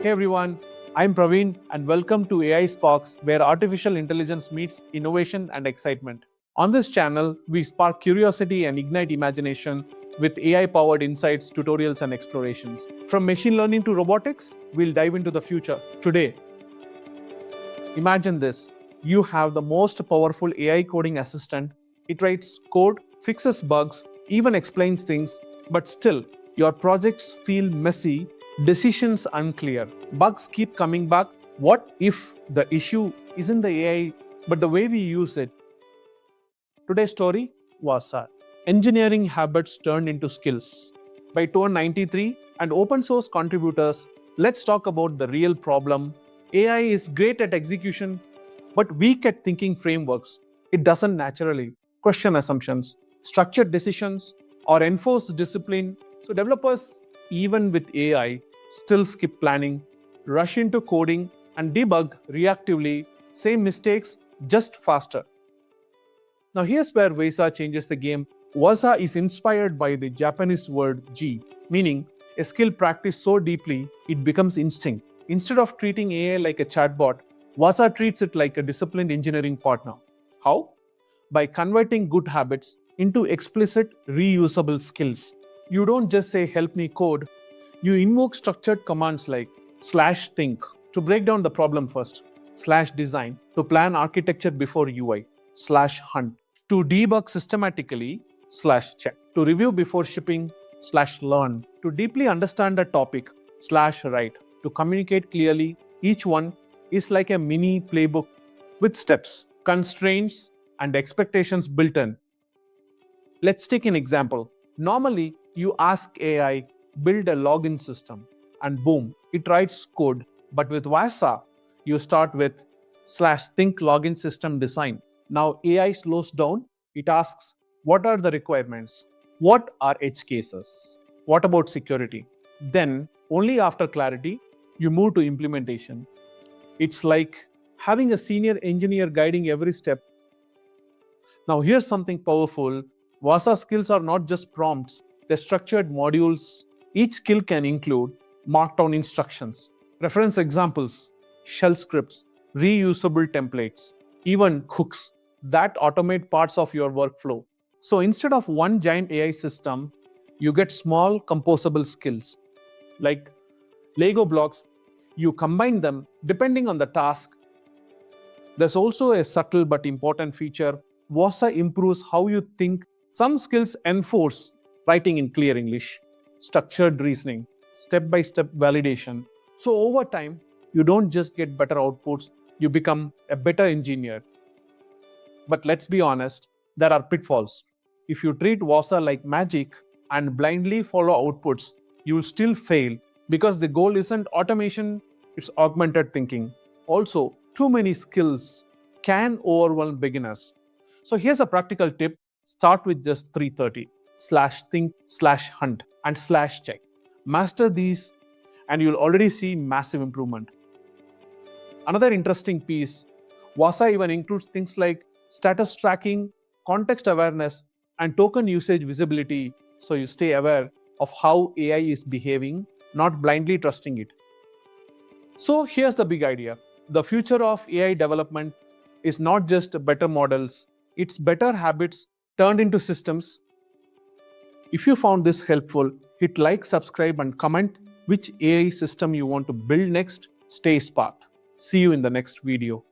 Hey everyone, I'm Praveen and welcome to AI Sparks, where artificial intelligence meets innovation and excitement. On this channel, we spark curiosity and ignite imagination with AI-powered insights, tutorials, and explorations. From machine learning to robotics, we'll dive into the future. Today, imagine this. You have the most powerful AI coding assistant. It writes code, fixes bugs, even explains things, but still, your projects feel messy, decisions unclear, bugs keep coming back. What if the issue isn't the AI, but the way we use it? Today's story, Waza. Engineering habits turned into skills. By 293 and open source contributors, let's talk about the real problem. AI is great at execution, but weak at thinking frameworks. It doesn't naturally question assumptions, structure decisions, or enforce discipline. So developers, even with AI, still skip planning, rush into coding, and debug reactively, same mistakes, just faster. Now here's where Waza changes the game. Waza is inspired by the Japanese word ji, meaning a skill practiced so deeply it becomes instinct. Instead of treating AI like a chatbot, Waza treats it like a disciplined engineering partner. How? By converting good habits into explicit reusable skills. You don't just say help me code, you invoke structured commands like /think to break down the problem first, /design to plan architecture before UI, /hunt to debug systematically, /check to review before shipping, /learn to deeply understand a topic, /write to communicate clearly. Each one is like a mini playbook with steps, constraints, and expectations built in. Let's take an example. Normally, you ask AI, build a login system, and boom, it writes code. But with Waza, you start with /think login system design. Now AI slows down. It asks, what are the requirements? What are edge cases? What about security? Then, only after clarity, you move to implementation. It's like having a senior engineer guiding every step. Now here's something powerful. Waza skills are not just prompts, they're structured modules. Each skill can include markdown instructions, reference examples, shell scripts, reusable templates, even hooks that automate parts of your workflow. So instead of one giant AI system, you get small composable skills like Lego blocks. You combine them depending on the task. There's also a subtle but important feature. Waza improves how you think. Some skills enforce writing in clear English, structured reasoning, step-by-step validation. So over time, you don't just get better outputs, you become a better engineer. But let's be honest, there are pitfalls. If you treat Waza like magic and blindly follow outputs, you'll still fail because the goal isn't automation, it's augmented thinking. Also, too many skills can overwhelm beginners. So here's a practical tip. Start with just 330, /think, /hunt, and /check. Master these and you'll already see massive improvement. Another interesting piece, Waza even includes things like status tracking, context awareness, and token usage visibility, so you stay aware of how AI is behaving, not blindly trusting it. So here's the big idea. The future of AI development is not just better models, it's better habits turned into systems. If you found this helpful, hit like, subscribe, and comment which AI system you want to build next. Stay sparked. See you in the next video.